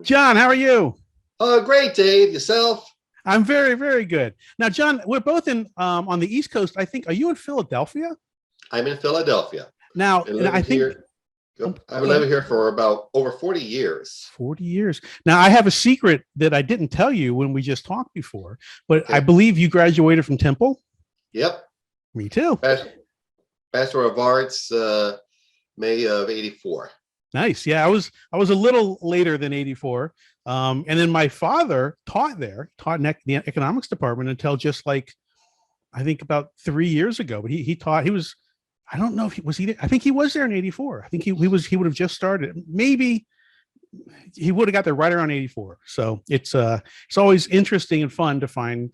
John, how are you? Great, Dave. Yourself? I'm very, very good. Now, John, we're both in on the East Coast. I think. Are you in Philadelphia I'm in Philadelphia. now? Been And I living think. here. Oh, I've been go ahead. living here for about over 40 years. 40 years. Now, I have a secret that I didn't tell you when we just talked before, but I Okay. believe you graduated from Temple. Yep. Me too. Bachelor of Arts, May of '84. Nice. Yeah, I was a little later than 84. And then my father taught there, taught in the economics department until just like I think about 3 years ago. But he taught. He was. I don't know if he was he. I think he was there in '84. I think he would have just started. Maybe he would have got there right around '84. So it's always interesting and fun to find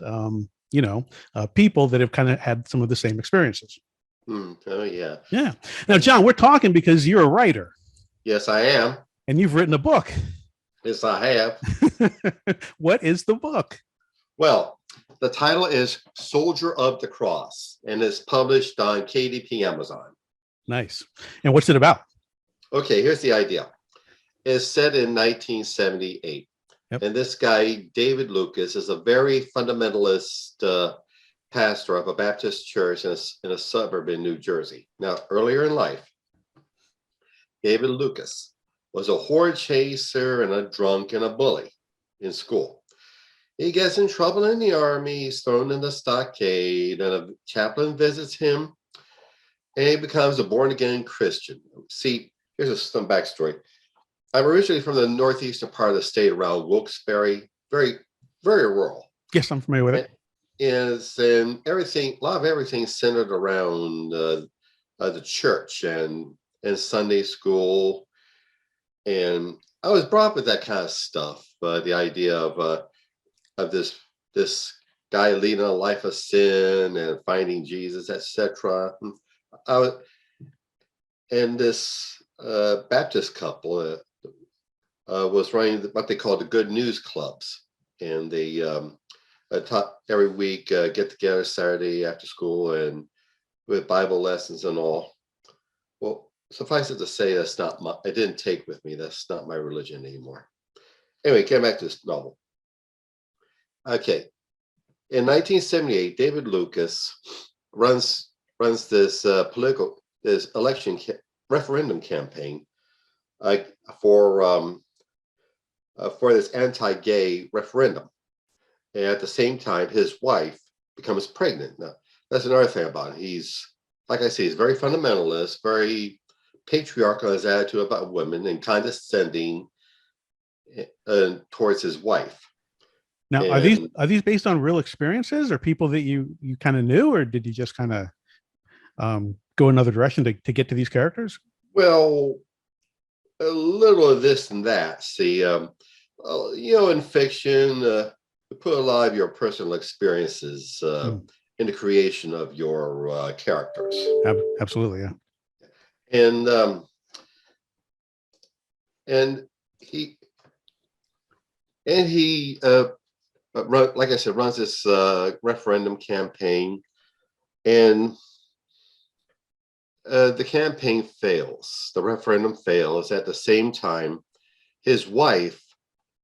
people that have kind of had some of the same experiences. Oh, yeah. Yeah. Now, John, we're talking because you're a writer Yes, I am. and you've written a book. Yes, I have. What is the book? Well, the title is Soldier of the Cross, and it's published on KDP Amazon. Nice. And what's it about? Okay, here's the idea. It's set in 1978. Yep. And this guy, David Lucas, is a very fundamentalist pastor of a Baptist church in a suburb in New Jersey. Now, earlier in life, David Lucas was a horde chaser and a drunk and a bully in school. He gets in trouble in the army, he's thrown in the stockade, and a chaplain visits him, and he becomes a born-again Christian. See, here's some backstory. I'm originally from the northeastern part of the state around Wilkes-Barre, very, very rural. Yes, I'm familiar with it. And everything, a lot of everything centered around the church and Sunday school. And I was brought up with that kind of stuff. The idea of this guy leading a life of sin and finding Jesus, etc. And this Baptist couple was running what they call the Good News Clubs, and they taught every week get together Saturday after school and with Bible lessons and all. Well, suffice it to say, I didn't take with me. That's not my religion anymore. Anyway, came back to this novel. Okay, in 1978, David Lucas runs this referendum campaign for this anti-gay referendum. And at the same time, his wife becomes pregnant. Now, that's another thing about him. He's, like I say, he's very fundamentalist, very patriarchal in his attitude about women and condescending towards his wife. Now, are these based on real experiences or people that you kind of knew, or did you just kind of go another direction to get to these characters? Well, a little of this and that. See, in fiction, you put a lot of your personal experiences in the creation of your characters. Absolutely, yeah. And he like I said, runs this referendum campaign, and the campaign fails. The referendum fails. At the same time, his wife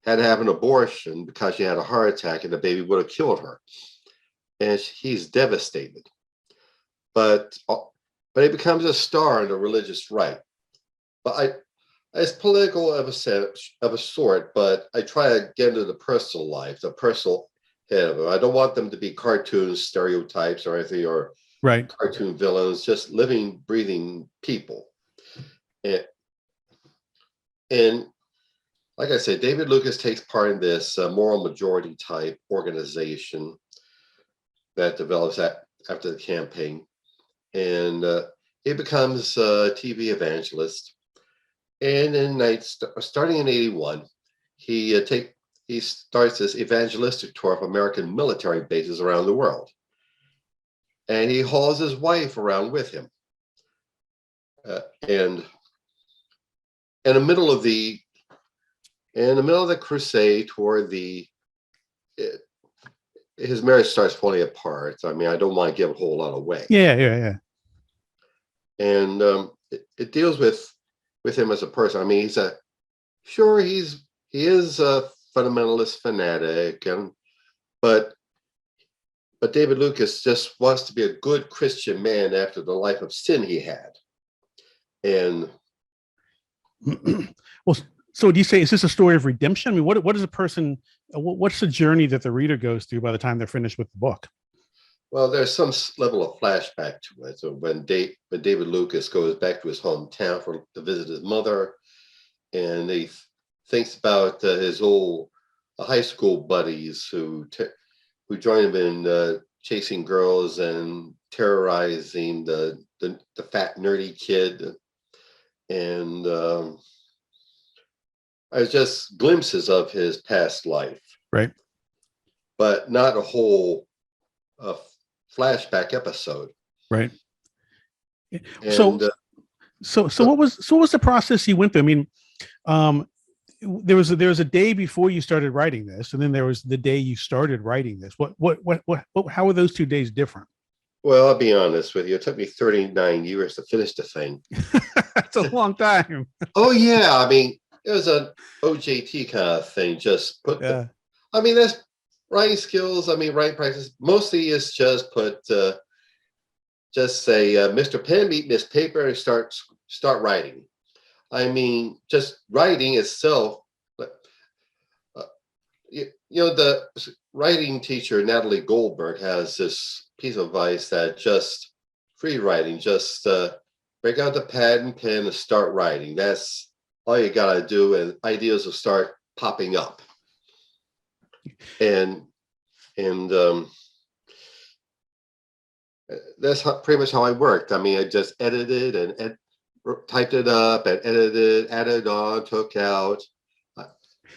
had to have an abortion because she had a heart attack and the baby would have killed her. And he's devastated. But he becomes a star in the religious right. But it's political of a sort, but I try to get into the personal life, the personal head of it. I don't want them to be cartoon stereotypes or anything, or right, cartoon villains, just living, breathing people. And like I said, David Lucas takes part in this moral majority type organization that develops after the campaign. And he becomes a TV evangelist. And starting in '81, he starts this evangelistic tour of American military bases around the world. And he hauls his wife around with him. And in the middle of the crusade toward his marriage starts falling apart. I mean, I don't want to give a whole lot away. Yeah. And it deals with him as a person. I mean, he's he is a fundamentalist fanatic, but David Lucas just wants to be a good Christian man after the life of sin he had. And Well, so do you say, is this a story of redemption? I mean, what is a person, what's the journey that the reader goes through by the time they're finished with the book? well, there's some level of flashback to it. So when David Lucas goes back to his hometown to visit his mother, and he thinks about his old high school buddies who joined him in chasing girls and terrorizing the fat nerdy kid, and it's just glimpses of his past life, Right. but not a whole flashback episode. Right. And So what was the process you went through? I mean, there was a day before you started writing this, and then there was the day you started writing this. How are those 2 days different? well, I'll be honest with you. It took me 39 years to finish the thing. That's a long time. Oh yeah, I mean, it was an OJT kind of thing. Just put I mean, that's writing skills. I mean, writing practice. Mostly is just just say, Mr. Pen, meet Miss Paper, and start writing. I mean, just writing itself. The writing teacher Natalie Goldberg has this piece of advice that just free writing, just break out the pad and pen and start writing. That's all you gotta do, and ideas will start popping up. And that's pretty much how I worked. I mean, I just edited and typed it up and edited, added on, took out.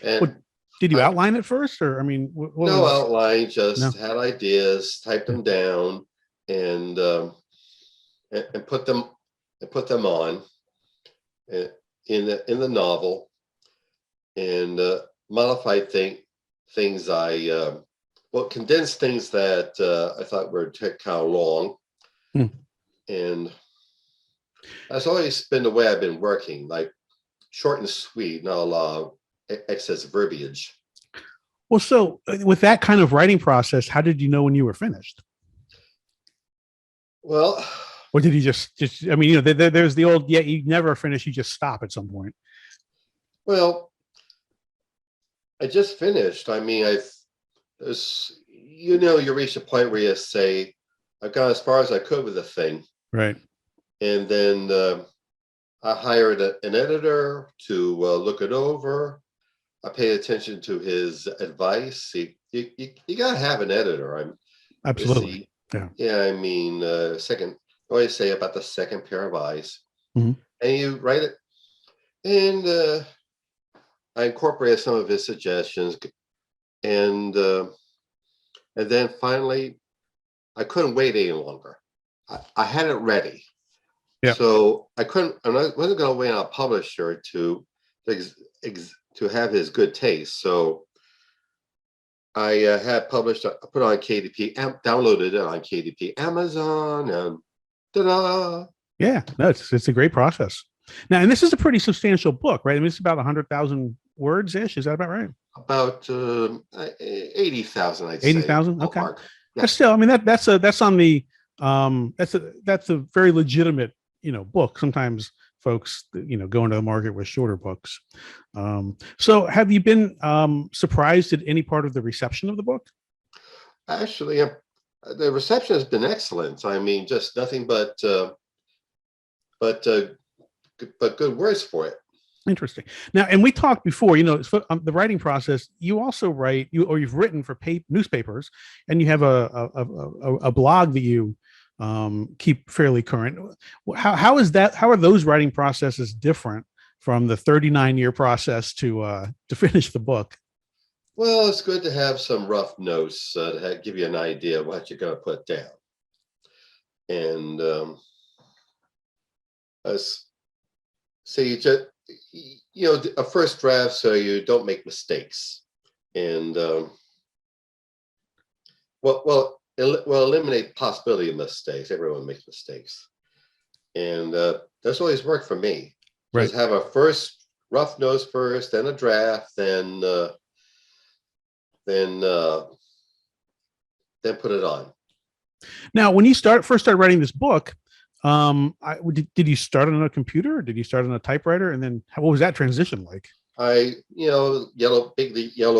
And did you outline it first, or I mean, no outline, just had ideas, typed them down, and put them on in the novel, and modified things I condensed things that I thought were kind of long, and that's always been the way I've been working, like short and sweet, not a lot of excess verbiage. Well, so with that kind of writing process, how did you know when you were finished? Well, or did you just I mean, there's the old, you never finish, you just stop at some point. Well, I just finished. I mean, you reach a point where you say, I've gone as far as I could with the thing. Right. And then I hired an editor to look it over. I paid attention to his advice. You got to have an editor. Absolutely. Yeah. I mean, I always say about the second pair of eyes. Mm-hmm. And you write it. And I incorporated some of his suggestions. And then finally, I couldn't wait any longer. I had it ready. Yeah. So I wasn't going to wait on a publisher to have his good taste. So I had published, I put it on KDP, downloaded it on KDP, Amazon, and ta-da! Yeah, no, it's a great process. Now, and this is a pretty substantial book, right? I mean, it's about 100,000 words ish. Is that about right? About 80,000, I'd say. 80,000. Okay. Yeah. But still, I mean, that's on the that's a very legitimate, book. Sometimes folks, go into the market with shorter books. So have you been surprised at any part of the reception of the book? Actually, the reception has been excellent. I mean, just nothing but good words for it. Interesting. Now, and we talked before, the writing process. You also write, you've written for newspapers, and you have a blog that you keep fairly current. How is that? How are those writing processes different from the 39-year process to finish the book? Well, it's good to have some rough notes to give you an idea of what you're going to put down, and so you just a first draft, so you don't make mistakes, and eliminate possibility of mistakes. Everyone makes mistakes, and that's always worked for me. Right. Just have a first rough nose first, then a draft, then put it on. Now, when you first started writing this book, did you start on a computer or did you start on a typewriter? And then what was that transition like? Big yellow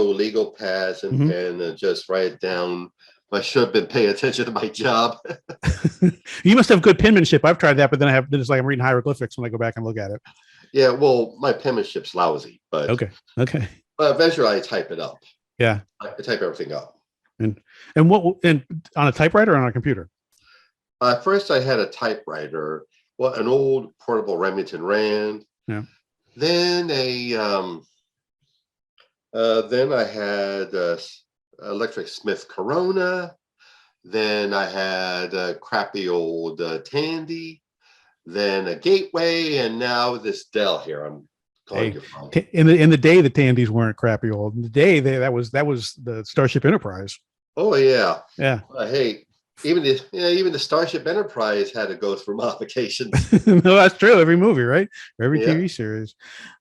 legal pads and pen, and just write it down. I should have been paying attention to my job. You must have good penmanship. I've tried that, but then it's like I'm reading hieroglyphics when I go back and look at it. Yeah, well, my penmanship's lousy, but okay. But eventually, I type it up. Yeah, I type everything up. And on a typewriter or on a computer? First, I had a typewriter, an old portable Remington Rand. Yeah. Then then I had electric Smith Corona. Then I had a crappy old Tandy. Then a Gateway, and now this Dell here. I'm calling you from. In the day, the Tandys weren't crappy old. In the day, that was the Starship Enterprise. Oh yeah. Hey, even the Starship Enterprise had to go through modifications. No, that's true. Every movie, right? Every TV series.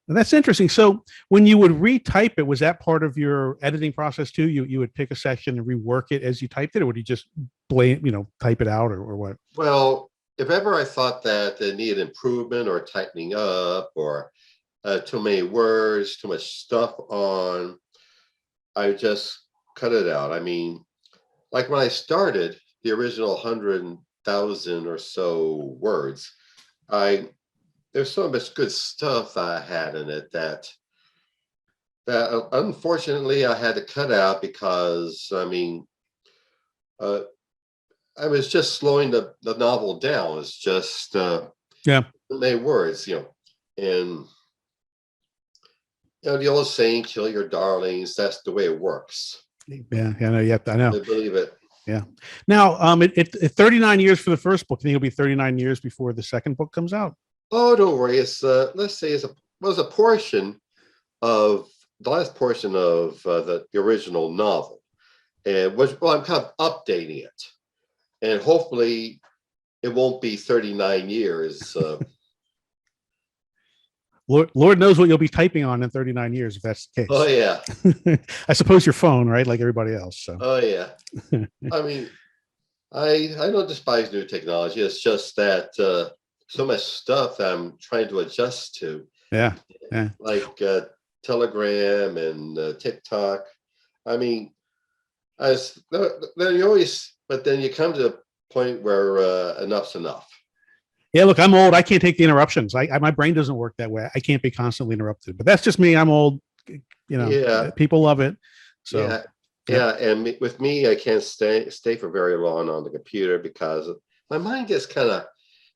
And that's interesting. So when you would retype it, was that part of your editing process too? You would pick a section and rework it as you typed it, or would you just type it out, or what? Well, if ever I thought that it needed improvement or tightening up, or too many words, too much stuff on, I would just cut it out. I mean, like when I started the original 100,000 or so words, there's so much good stuff that I had in it that unfortunately I had to cut out, because I was just slowing the novel down. It's just many words, and the old saying, "Kill your darlings." That's the way it works. Yeah, I know. I know. I believe it. Yeah. Now, 39 years for the first book. I think it'll be 39 years before the second book comes out. Oh, don't worry. It's let's say it was a portion of the last portion of the original novel, and I'm kind of updating it, and hopefully it won't be 39 years. Lord knows what you'll be typing on in 39 years if that's the case. Oh yeah. I suppose your phone, right? Like everybody else. So. Oh yeah. I mean, I don't despise new technology. It's just that so much stuff that I'm trying to adjust to. Yeah. Like Telegram and TikTok. I mean, then you come to a point where enough's enough. Yeah, look, I'm old. I can't take the interruptions. My brain doesn't work that way. I can't be constantly interrupted. But that's just me. I'm old. People love it. So and with me, I can't stay for very long on the computer because my mind gets kind of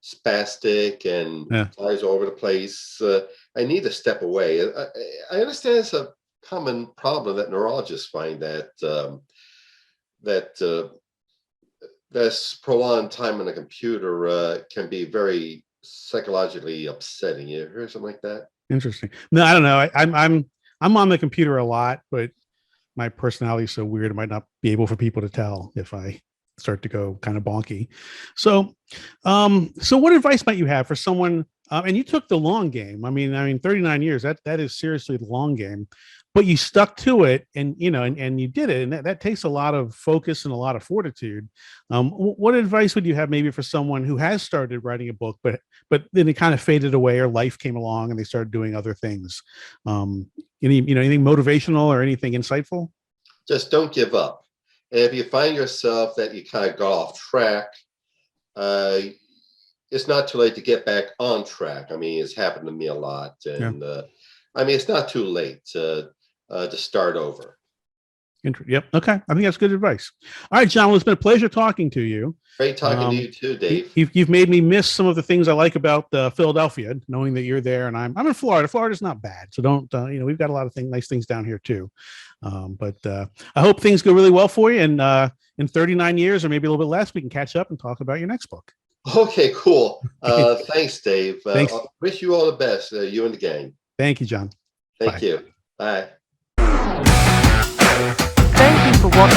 spastic and flies all over the place. I need to step away. I understand it's a common problem that neurologists find that this prolonged time on a computer can be very psychologically upsetting. You heard something like that? Interesting. No, I don't know. I'm on the computer a lot, but my personality is so weird. It might not be able for people to tell if I start to go kind of bonky. So what advice might you have for someone? And you took the long game. I mean, 39 years, that is seriously the long game, but you stuck to it and you did it. And that takes a lot of focus and a lot of fortitude. What advice would you have maybe for someone who has started writing a book, but then it kind of faded away, or life came along and they started doing other things? Anything motivational or anything insightful? Just don't give up. And if you find yourself that you kind of got off track, it's not too late to get back on track. I mean, it's happened to me a lot. And it's not too late to start over. Yep. Okay. I think that's good advice. All right, John, well, it's been a pleasure talking to you. Great talking to you too, Dave. You've made me miss some of the things I like about Philadelphia, knowing that you're there, and I'm in Florida. Florida's not bad. So don't, we've got a lot of nice things down here too. But I hope things go really well for you. And in 39 years, or maybe a little bit less, we can catch up and talk about your next book. Okay, cool. Thanks, Dave. Thanks. Wish you all the best, you and the gang. Thank you, John. Thank you. Bye. Thank you for watching.